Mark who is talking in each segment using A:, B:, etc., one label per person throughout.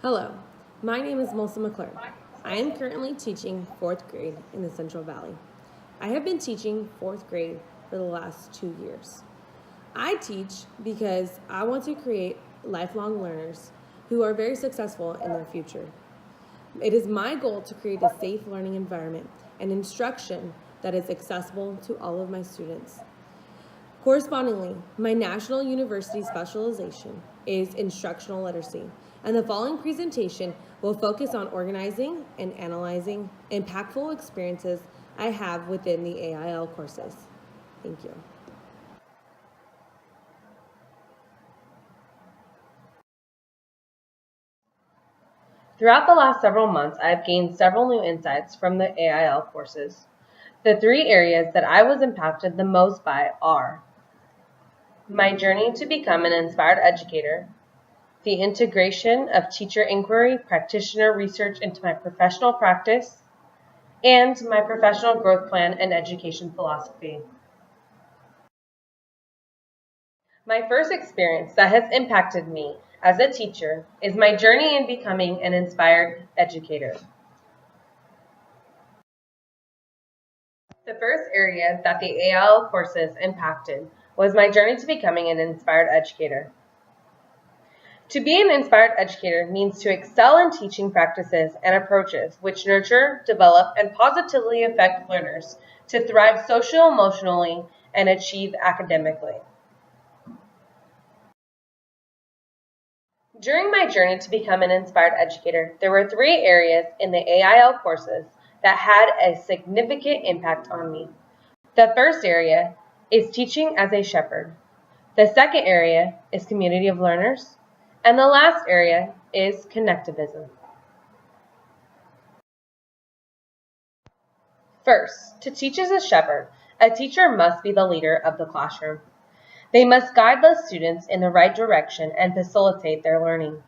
A: Hello, my name is Melissa McClure. I am currently teaching 4th grade in the Central Valley. I have been teaching 4th grade for the last 2 years. I teach because I want to create lifelong learners who are very successful in their future. It is my goal to create a safe learning environment and instruction that is accessible to all of my students. Correspondingly, my national university specialization is instructional literacy, and the following presentation will focus on organizing and analyzing impactful experiences I have within the AIL courses. Thank you. Throughout the last several months, I have gained several new insights from the AIL courses. The 3 areas that I was impacted the most by are my journey to become an inspired educator, the integration of teacher inquiry practitioner research into my professional practice, and my professional growth plan and education philosophy. My first experience that has impacted me as a teacher is my journey in becoming an inspired educator. The first area that the AIL courses impacted was my journey to becoming an inspired educator. To be an inspired educator means to excel in teaching practices and approaches which nurture, develop, and positively affect learners to thrive socio-emotionally and achieve academically. During my journey to become an inspired educator, there were 3 areas in the AIL courses that had a significant impact on me. The first area is teaching as a shepherd. The second area is community of learners. And the last area is connectivism. First, to teach as a shepherd, a teacher must be the leader of the classroom. They must guide the students in the right direction and facilitate their learning.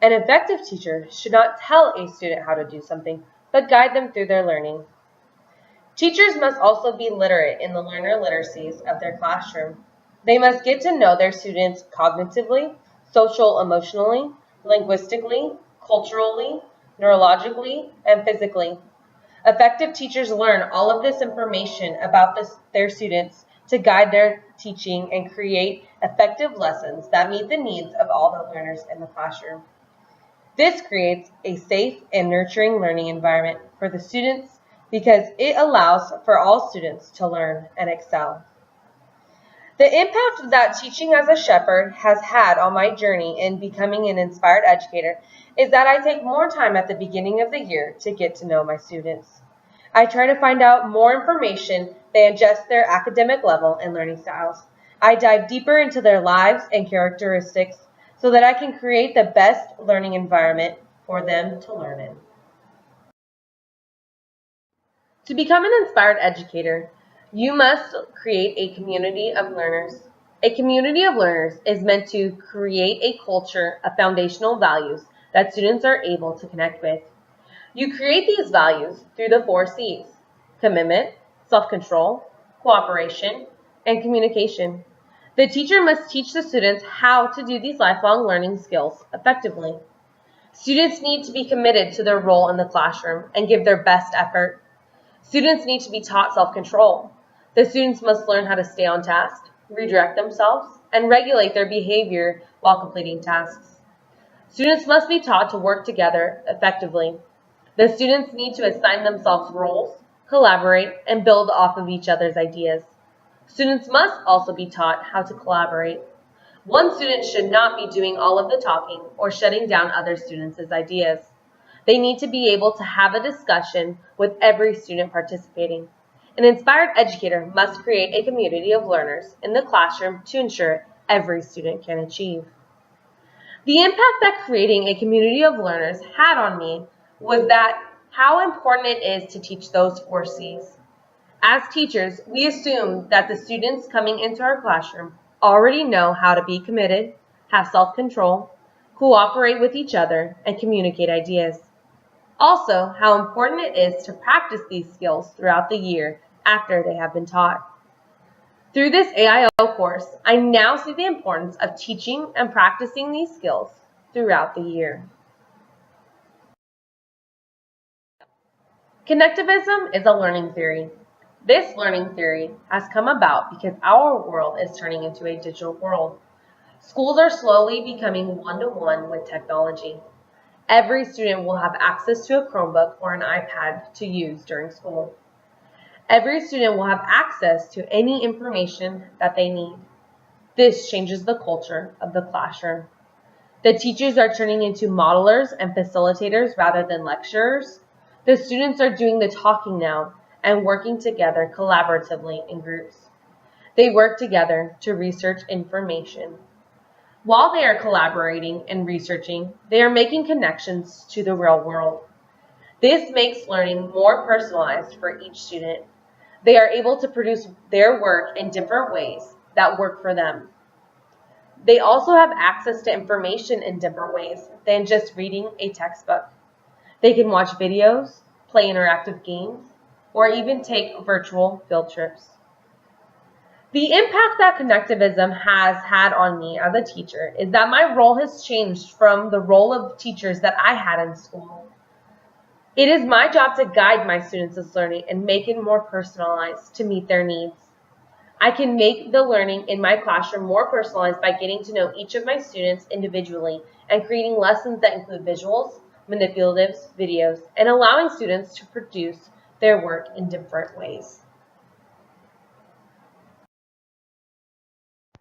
A: An effective teacher should not tell a student how to do something, but guide them through their learning. Teachers must also be literate in the learner literacies of their classroom. They must get to know their students cognitively, social-emotionally, linguistically, culturally, neurologically, and physically. Effective teachers learn all of this information about their students to guide their teaching and create effective lessons that meet the needs of all the learners in the classroom. This creates a safe and nurturing learning environment for the students because it allows for all students to learn and excel. The impact that teaching as a shepherd has had on my journey in becoming an inspired educator is that I take more time at the beginning of the year to get to know my students. I try to find out more information than just their academic level and learning styles. I dive deeper into their lives and characteristics so that I can create the best learning environment for them to learn in. To become an inspired educator, you must create a community of learners. A community of learners is meant to create a culture of foundational values that students are able to connect with. You create these values through the 4 C's: commitment, self-control, cooperation, and communication. The teacher must teach the students how to do these lifelong learning skills effectively. Students need to be committed to their role in the classroom and give their best effort. Students need to be taught self-control. The students must learn how to stay on task, redirect themselves, and regulate their behavior while completing tasks. Students must be taught to work together effectively. The students need to assign themselves roles, collaborate, and build off of each other's ideas. Students must also be taught how to collaborate. One student should not be doing all of the talking or shutting down other students' ideas. They need to be able to have a discussion with every student participating. An inspired educator must create a community of learners in the classroom to ensure every student can achieve. The impact that creating a community of learners had on me was that how important it is to teach those 4 C's. As teachers, we assume that the students coming into our classroom already know how to be committed, have self-control, cooperate with each other, and communicate ideas. Also, how important it is to practice these skills throughout the year after they have been taught. Through this AIL course, I now see the importance of teaching and practicing these skills throughout the year. Connectivism is a learning theory. This learning theory has come about because our world is turning into a digital world. Schools are slowly becoming one-to-one with technology. Every student will have access to a Chromebook or an iPad to use during school. Every student will have access to any information that they need. This changes the culture of the classroom. The teachers are turning into modelers and facilitators rather than lecturers. The students are doing the talking now and working together collaboratively in groups. They work together to research information. While they are collaborating and researching, they are making connections to the real world. This makes learning more personalized for each student. They are able to produce their work in different ways that work for them. They also have access to information in different ways than just reading a textbook. They can watch videos, play interactive games, or even take virtual field trips. The impact that connectivism has had on me as a teacher is that my role has changed from the role of teachers that I had in school. It is my job to guide my students' learning and make it more personalized to meet their needs. I can make the learning in my classroom more personalized by getting to know each of my students individually and creating lessons that include visuals, manipulatives, videos, and allowing students to produce their work in different ways.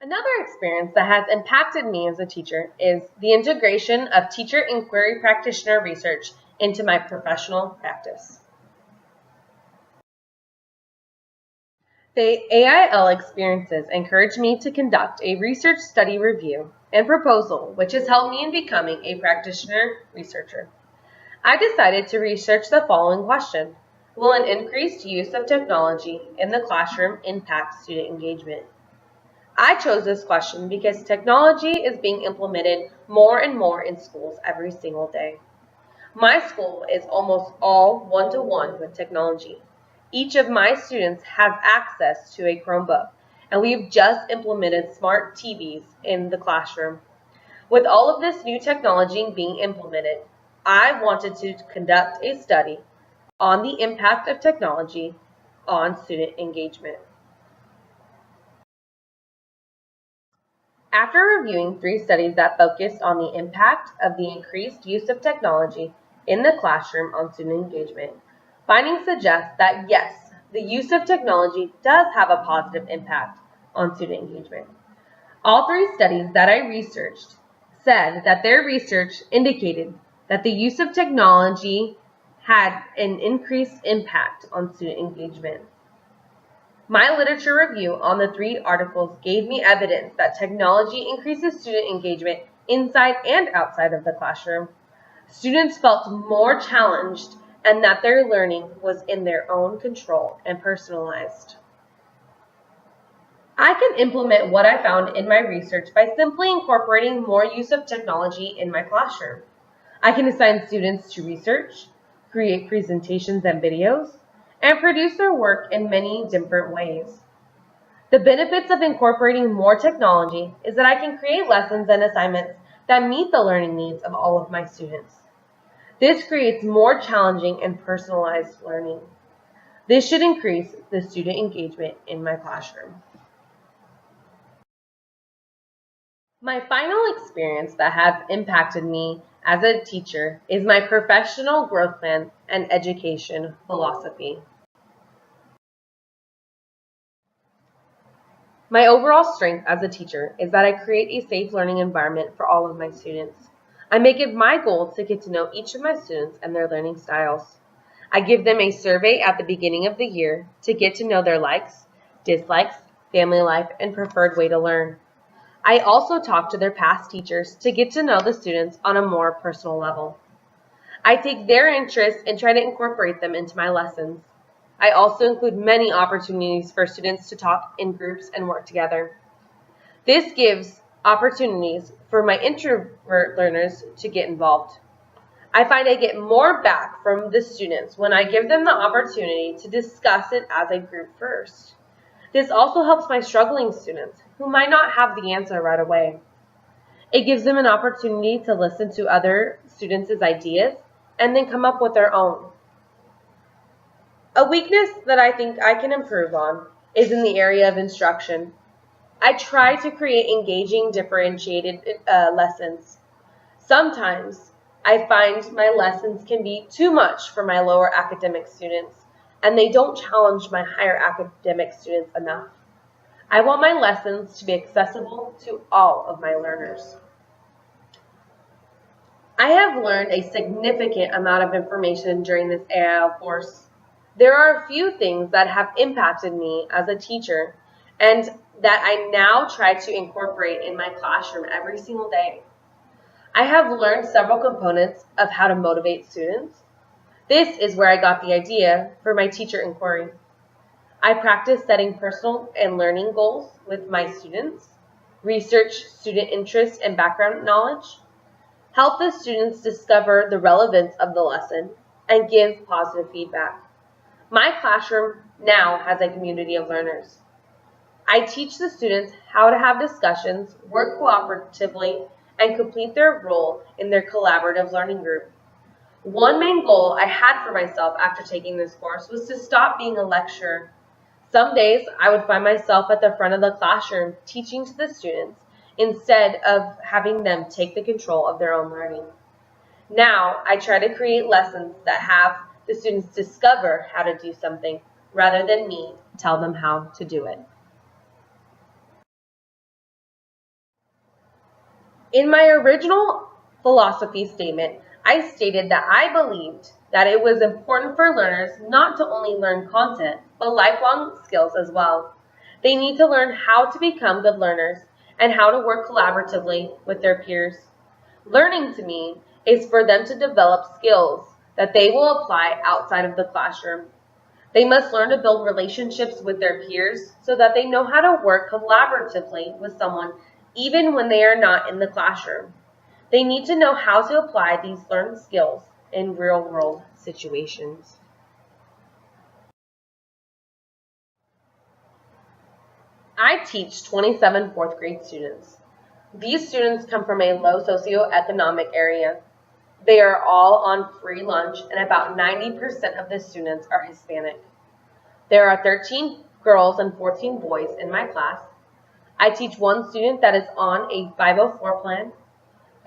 A: Another experience that has impacted me as a teacher is the integration of teacher inquiry practitioner research into my professional practice. The AIL experiences encouraged me to conduct a research study review and proposal, which has helped me in becoming a practitioner researcher. I decided to research the following question: will an increased use of technology in the classroom impact student engagement? I chose this question because technology is being implemented more and more in schools every single day. My school is almost all one-to-one with technology. Each of my students has access to a Chromebook, and we've just implemented smart TVs in the classroom. With all of this new technology being implemented, I wanted to conduct a study on the impact of technology on student engagement. After reviewing 3 studies that focused on the impact of the increased use of technology in the classroom on student engagement, findings suggest that yes, the use of technology does have a positive impact on student engagement. All 3 studies that I researched said that their research indicated that the use of technology had an increased impact on student engagement. My literature review on the 3 articles gave me evidence that technology increases student engagement inside and outside of the classroom. Students felt more challenged and that their learning was in their own control and personalized. I can implement what I found in my research by simply incorporating more use of technology in my classroom. I can assign students to research, create presentations and videos, and produce their work in many different ways. The benefits of incorporating more technology is that I can create lessons and assignments that meet the learning needs of all of my students. This creates more challenging and personalized learning. This should increase the student engagement in my classroom. My final experience that has impacted me as a teacher is my professional growth plan and education philosophy. My overall strength as a teacher is that I create a safe learning environment for all of my students. I make it my goal to get to know each of my students and their learning styles. I give them a survey at the beginning of the year to get to know their likes, dislikes, family life, and preferred way to learn. I also talk to their past teachers to get to know the students on a more personal level. I take their interests and try to incorporate them into my lessons. I also include many opportunities for students to talk in groups and work together. This gives opportunities for my introvert learners to get involved. I find I get more back from the students when I give them the opportunity to discuss it as a group first. This also helps my struggling students who might not have the answer right away. It gives them an opportunity to listen to other students' ideas and then come up with their own. A weakness that I think I can improve on is in the area of instruction. I try to create engaging, differentiated lessons. Sometimes I find my lessons can be too much for my lower academic students, and they don't challenge my higher academic students enough. I want my lessons to be accessible to all of my learners. I have learned a significant amount of information during this AIL course. There are a few things that have impacted me as a teacher and that I now try to incorporate in my classroom every single day. I have learned several components of how to motivate students. This is where I got the idea for my teacher inquiry. I practice setting personal and learning goals with my students, research student interest and background knowledge, help the students discover the relevance of the lesson, and give positive feedback. My classroom now has a community of learners. I teach the students how to have discussions, work cooperatively, and complete their role in their collaborative learning group. One main goal I had for myself after taking this course was to stop being a lecturer. Some days I would find myself at the front of the classroom teaching to the students instead of having them take the control of their own learning. Now I try to create lessons that have the students discover how to do something rather than me tell them how to do it. In my original philosophy statement, I stated that I believed that it was important for learners not to only learn content, but lifelong skills as well. They need to learn how to become good learners and how to work collaboratively with their peers. Learning to me is for them to develop skills that they will apply outside of the classroom. They must learn to build relationships with their peers so that they know how to work collaboratively with someone even when they are not in the classroom. They need to know how to apply these learned skills in real-world situations. I teach 27 fourth grade students. These students come from a low socioeconomic area. They are all on free lunch, and about 90% of the students are Hispanic. There are 13 girls and 14 boys in my class. I teach one student that is on a 504 plan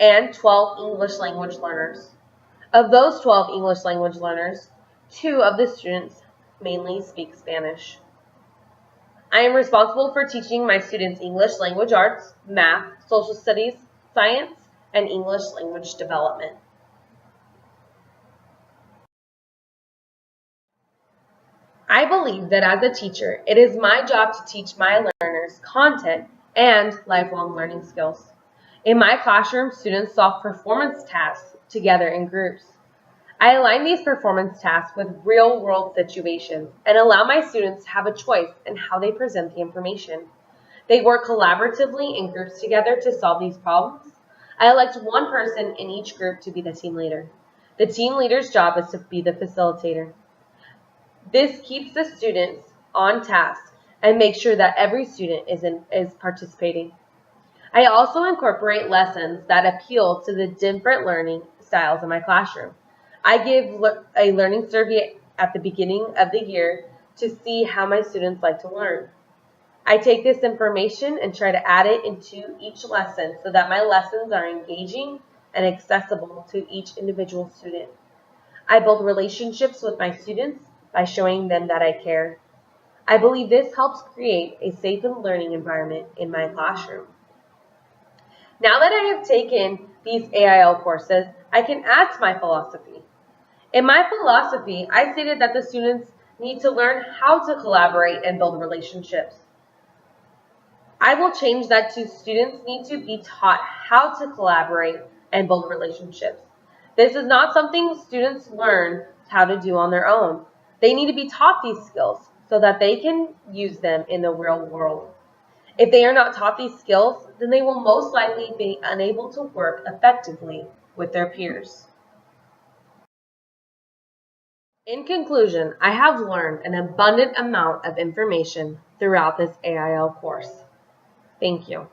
A: and 12 English language learners. Of those 12 English language learners, 2 of the students mainly speak Spanish. I am responsible for teaching my students English language arts, math, social studies, science, and English language development. I believe that as a teacher, it is my job to teach my learners content and lifelong learning skills. In my classroom, students solve performance tasks together in groups. I align these performance tasks with real-world situations and allow my students to have a choice in how they present the information. They work collaboratively in groups together to solve these problems. I elect one person in each group to be the team leader. The team leader's job is to be the facilitator. This keeps the students on task and makes sure that every student is participating. I also incorporate lessons that appeal to the different learning styles in my classroom. I give a learning survey at the beginning of the year to see how my students like to learn. I take this information and try to add it into each lesson so that my lessons are engaging and accessible to each individual student. I build relationships with my students by showing them that I care. I believe this helps create a safe and learning environment in my classroom. Now that I have taken these AIL courses, I can add to my philosophy. In my philosophy, I stated that the students need to learn how to collaborate and build relationships. I will change that to students need to be taught how to collaborate and build relationships. This is not something students learn how to do on their own. They need to be taught these skills so that they can use them in the real world. If they are not taught these skills, then they will most likely be unable to work effectively with their peers. In conclusion, I have learned an abundant amount of information throughout this AIL course. Thank you.